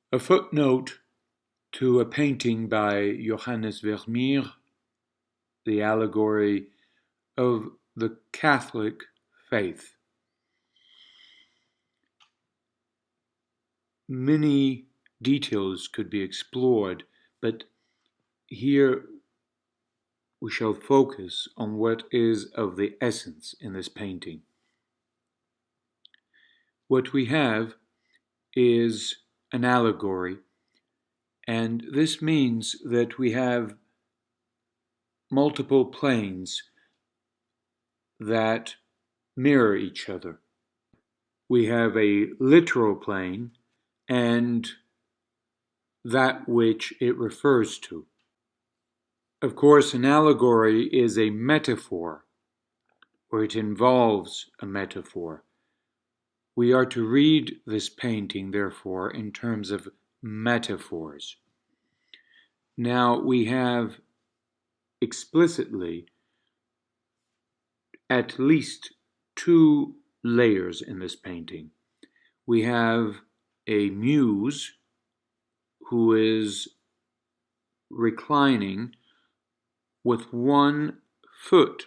A footnote to a painting by Johannes Vermeer, The Allegory of the Catholic Faith. Many details could be explored, but here we shall focus on what is of the essence in this painting. What we have is an allegory, and this means that we have multiple planes that mirror each other. We have a literal plane and that which it refers to. Of course, an allegory is a metaphor, or it involves a metaphor. We are to read this painting, therefore, in terms of metaphors. Now, we have explicitly at least two layers in this painting. We have a Muse who is reclining with one foot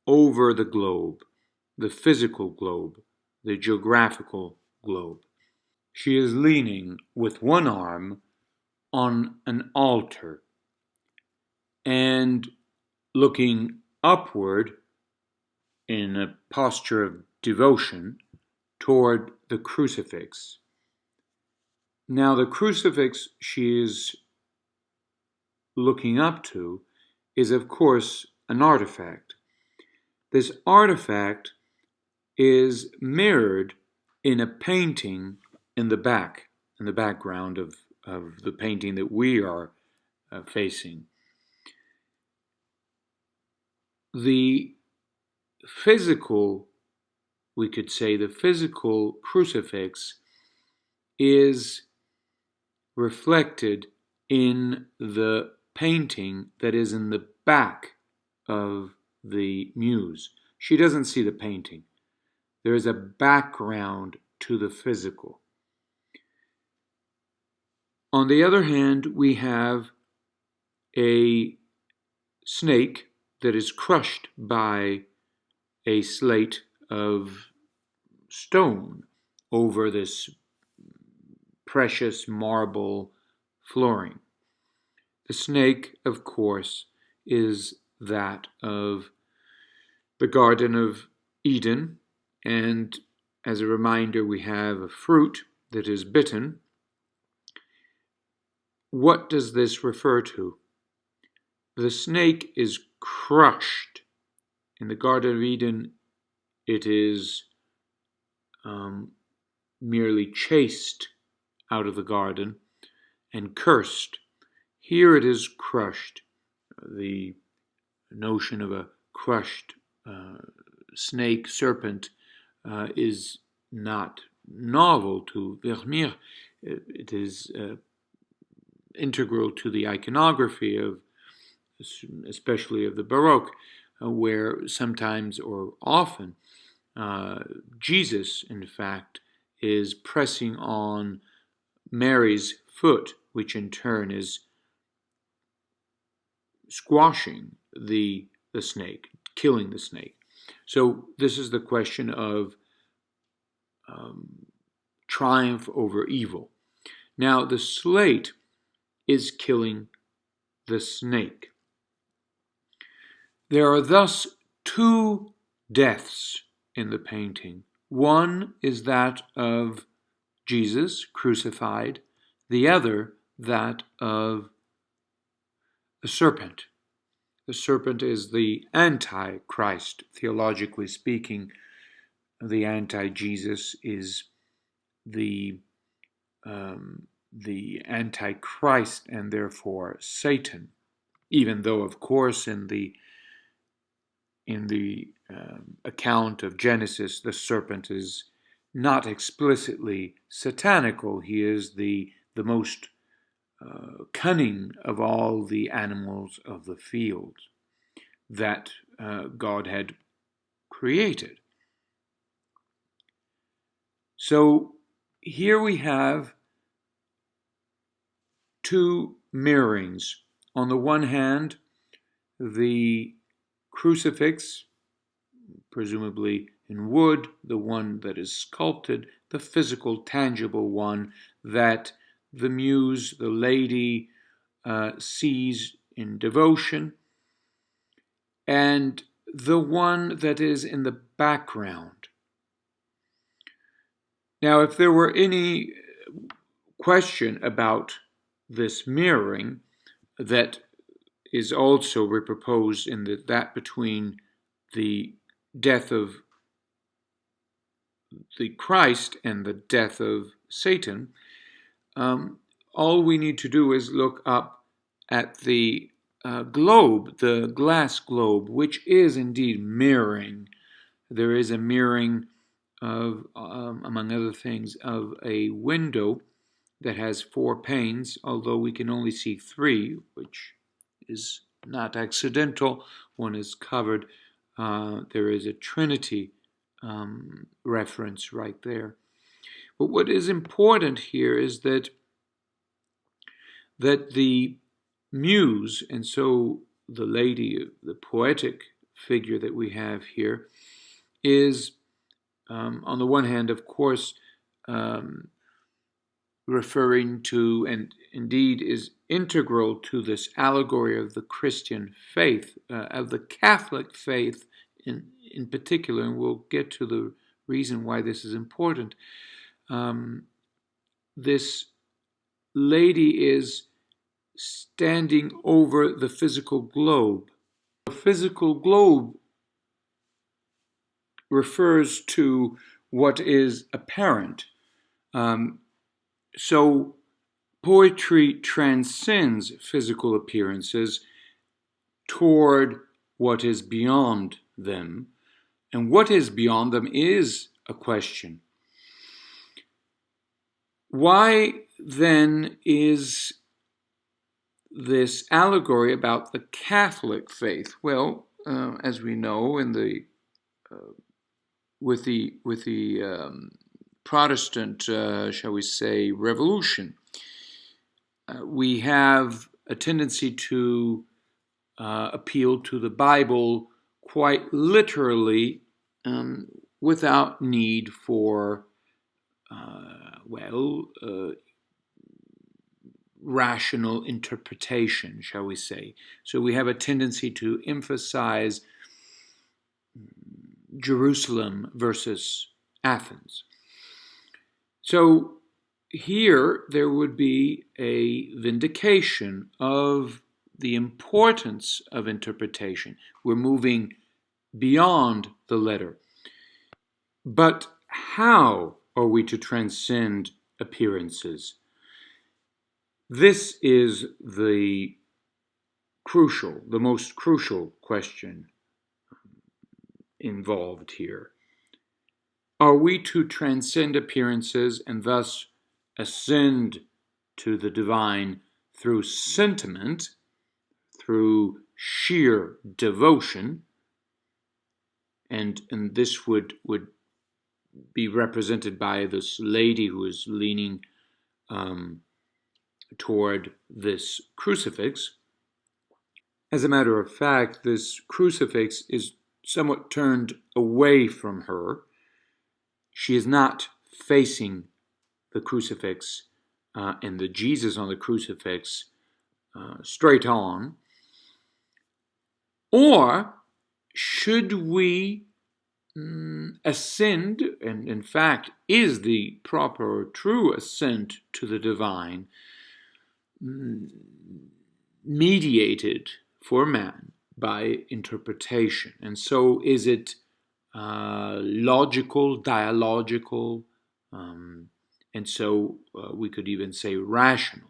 over the globe, the physical globe, the geographical globe. She is leaning with one arm on an altar and looking upward in a posture of devotion toward the crucifix. Now, the crucifix she is looking up to is, of course, an artifact. This artifact is mirrored in a painting in the background of the painting that we are facing. The physical, we could say, the physical crucifix is reflected in the painting that is in the back of the Muse. She doesn't see the painting. There is a background to the physical. On the other hand, we have a snake that is crushed by a slate of stone over this precious marble flooring. The snake, of course, is that of the Garden of Eden, and as a reminder, we have a fruit that is bitten. What does this refer to? The snake is crushed. In the Garden of Eden, it is merely chased out of the garden and cursed. Here it is crushed. The notion of a crushed snake, serpent, is not novel to Vermeer. It is integral to the iconography of, especially of the Baroque, where sometimes or often Jesus, in fact, is pressing on Mary's foot, which in turn is squashing the snake, killing the snake. So this is the question of triumph over evil. Now the slate is killing the snake. There are thus two deaths in the painting. One is that of Jesus crucified, the other that of the serpent. The serpent is the anti-Christ. Theologically speaking, the anti-Jesus is the anti-Christ and therefore Satan. Even though, of course, in the account of Genesis, the serpent is not explicitly satanical. He is the most cunning of all the animals of the field that God had created. So here we have two mirrorings. On the one hand, the crucifix, presumably in wood, the one that is sculpted, the physical, tangible one that the Muse, the lady, sees in devotion, and the one that is in the background. Now, if there were any question about this mirroring that is also reproposed in that between the death of the Christ and the death of Satan, all we need to do is look up at the globe, the glass globe, which is indeed mirroring. There is a mirroring of, among other things, of a window that has 4 panes, although we can only see 3, which is not accidental. One is covered. There is a Trinity reference right there. But what is important here is that the Muse, and so the lady, the poetic figure that we have here, is on the one hand, of course, referring to, and indeed is integral to, this allegory of the Christian faith, of the Catholic faith in particular, and we'll get to the reason why this is important. This lady is standing over the physical globe. The physical globe refers to what is apparent. So poetry transcends physical appearances toward what is beyond them. And what is beyond them is a question. Why then is this allegory about the Catholic faith? Well, as we know, in the with the Protestant, shall we say, revolution, we have a tendency to appeal to the Bible quite literally, without need for, rational interpretation, shall we say. So we have a tendency to emphasize Jerusalem versus Athens. So here there would be a vindication of the importance of interpretation. We're moving beyond the letter. But how are we to transcend appearances? This is the most crucial question involved here. Are we to transcend appearances and thus ascend to the divine through sentiment, through sheer devotion? And this would be represented by this lady who is leaning toward this crucifix. As a matter of fact, this crucifix is somewhat turned away from her. She is not facing the crucifix and the Jesus on the crucifix straight on. Or should we ascend, and in fact is the proper or true ascent to the divine, mediated for man by interpretation? And so is it logical, dialogical, and so we could even say rational.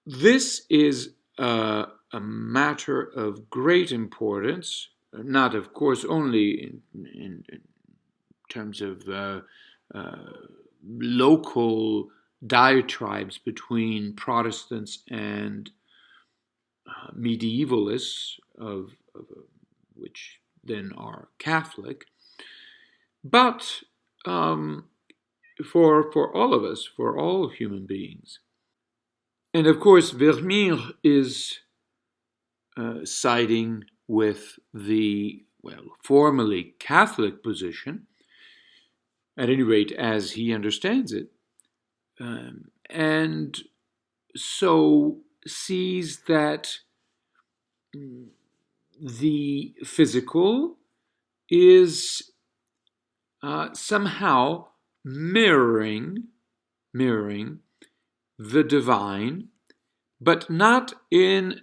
This is a matter of great importance, not of course only in terms of local diatribes between Protestants and medievalists, of which then are Catholic, but for all of us, for all human beings. And of course, Vermeer is siding with the, formerly Catholic position, at any rate as he understands it, and so sees that the physical is somehow mirroring the divine, but not in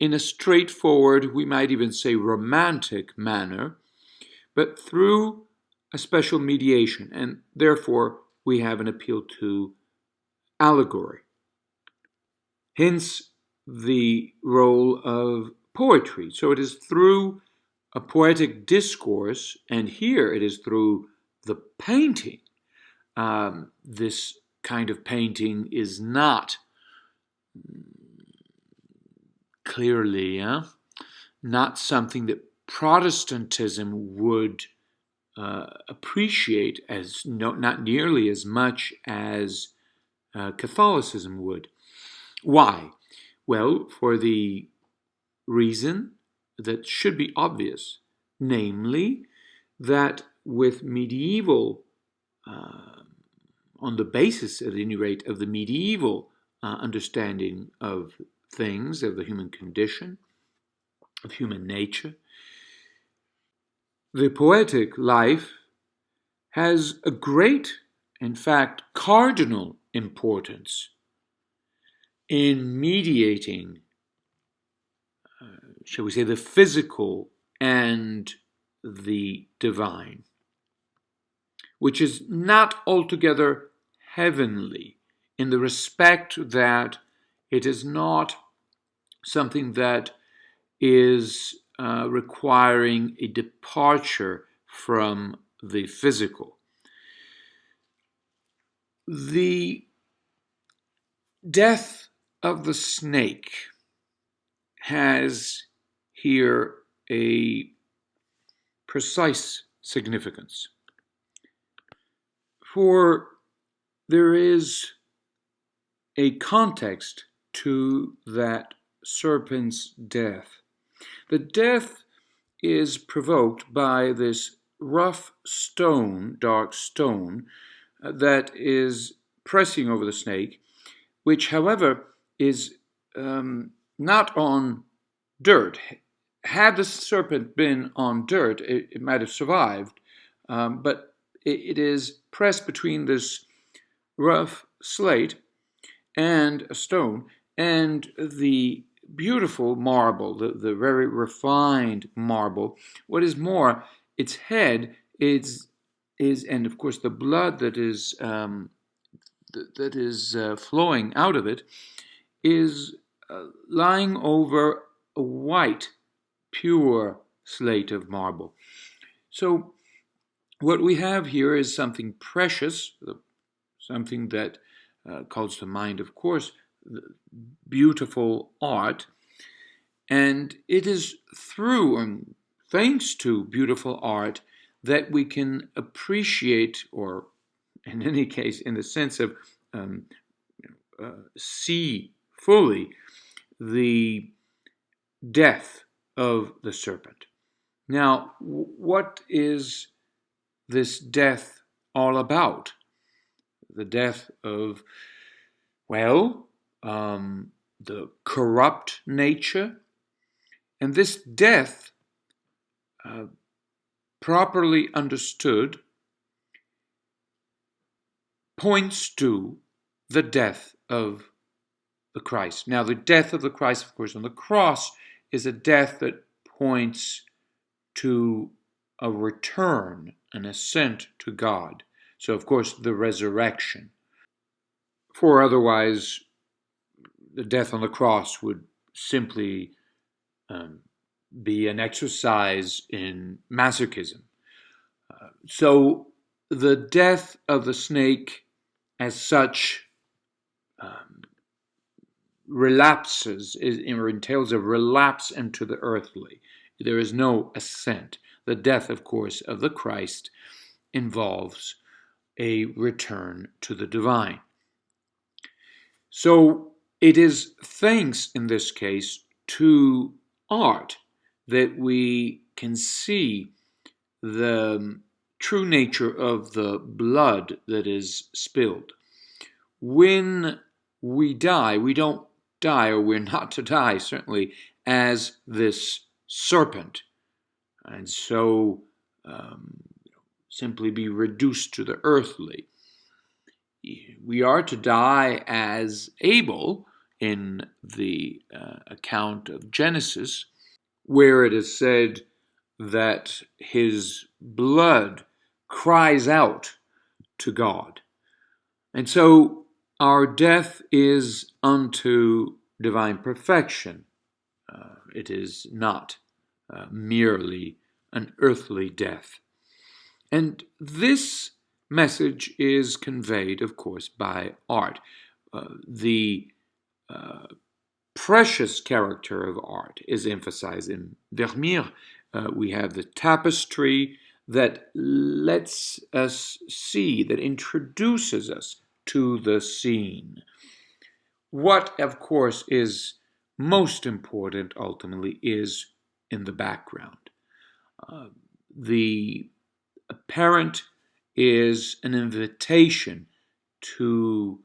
a straightforward, we might even say romantic manner, but through a special mediation, and therefore we have an appeal to allegory. Hence the role of poetry. So it is through a poetic discourse, and here it is through the painting. This kind of painting is not clearly not something that Protestantism would appreciate as not nearly as much as Catholicism would. Why? Well, for the reason that should be obvious, namely that with medieval, on the basis at any rate of the medieval understanding of things, of the human condition, of human nature, the poetic life has a great, in fact, cardinal importance in mediating, shall we say, the physical and the divine, which is not altogether heavenly in the respect that it is not something that is requiring a departure from the physical. The death of the snake has here a precise significance. For there is a context to that serpent's death. The death is provoked by this rough stone, dark stone, that is pressing over the snake, which, however, is not on dirt. Had the serpent been on dirt, it might have survived, but it is pressed between this rough slate and a stone and the beautiful marble, the very refined marble. What is more, its head is and of course the blood that is flowing out of it is lying over a white, pure slate of marble. So what we have here is something precious, something that calls to mind, of course, beautiful art, and it is through and thanks to beautiful art that we can appreciate, or in any case, in the sense of see fully the death of the serpent. Now, what is this death all about? The death of, the corrupt nature. And this death, properly understood, points to the death of the Christ. Now, the death of the Christ, of course, on the cross is a death that points to a return, an ascent to God. So, of course, the resurrection. For otherwise, the death on the cross would simply be an exercise in masochism. So the death of the snake as such relapses, or entails a relapse into the earthly. There is no ascent. The death, of course, of the Christ involves a return to the divine. So it is thanks, in this case, to art that we can see the true nature of the blood that is spilled. When we die, we don't die, or we're not to die, certainly, as this serpent, and so simply be reduced to the earthly. We are to die as Abel in the account of Genesis, where it is said that his blood cries out to God. And so our death is unto divine perfection. It is not merely an earthly death. And this message is conveyed, of course, by art. The precious character of art is emphasized in Vermeer. We have the tapestry that lets us see, that introduces us to the scene. What, of course, is most important ultimately is in the background. The apparent is an invitation to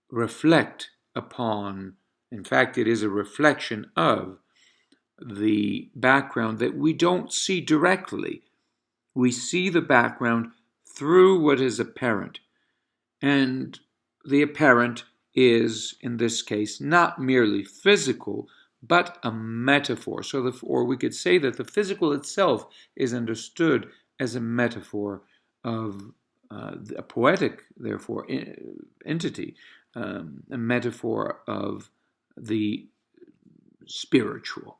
reflect upon, in fact, it is a reflection of the background that we don't see directly. We see the background through what is apparent. And the apparent is, in this case, not merely physical, but a metaphor. Or we could say that the physical itself is understood as a metaphor of a poetic, therefore, entity, a metaphor of the spiritual.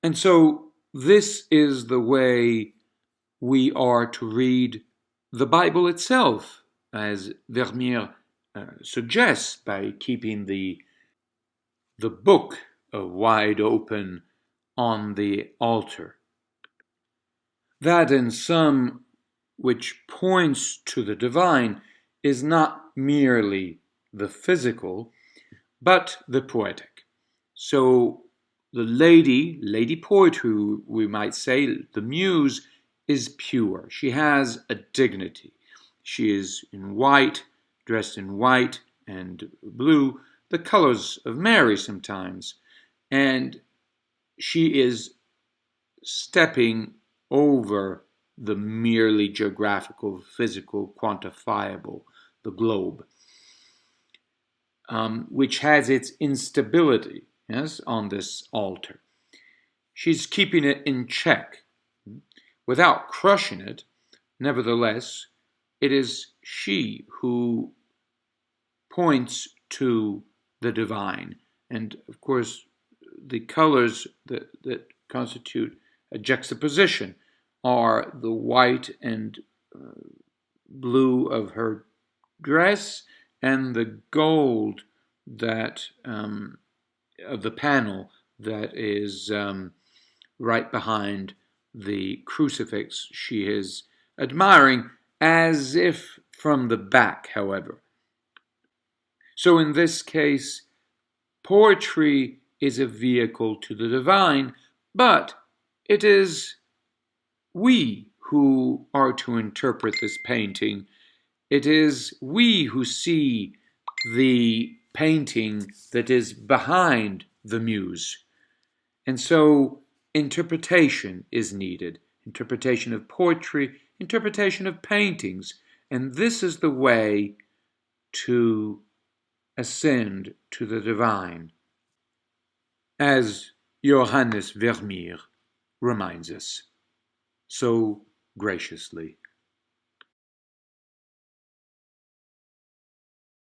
And so this is the way we are to read the Bible itself, as Vermeer suggests, by keeping the book wide open on the altar. That in sum, which points to the divine, is not merely the physical, but the poetic. So the lady poetry, we might say, the Muse, is pure. She has a dignity. She is in white, dressed in white and blue, the colors of Mary sometimes, and she is stepping over the merely geographical, physical, quantifiable, the globe, which has its instability, yes, on this altar. She's keeping it in check without crushing it. Nevertheless, it is she who points to the divine. And of course, the colors that constitute a juxtaposition are the white and blue of her dress and the gold that of the panel that is right behind the crucifix she is admiring, as if from the back, however. So in this case, poetry is a vehicle to the divine, but it is we who are to interpret this painting. It is we who see the painting that is behind the Muse. And so interpretation is needed. Interpretation of poetry, interpretation of paintings. And this is the way to ascend to the divine, as Johannes Vermeer reminds us so graciously.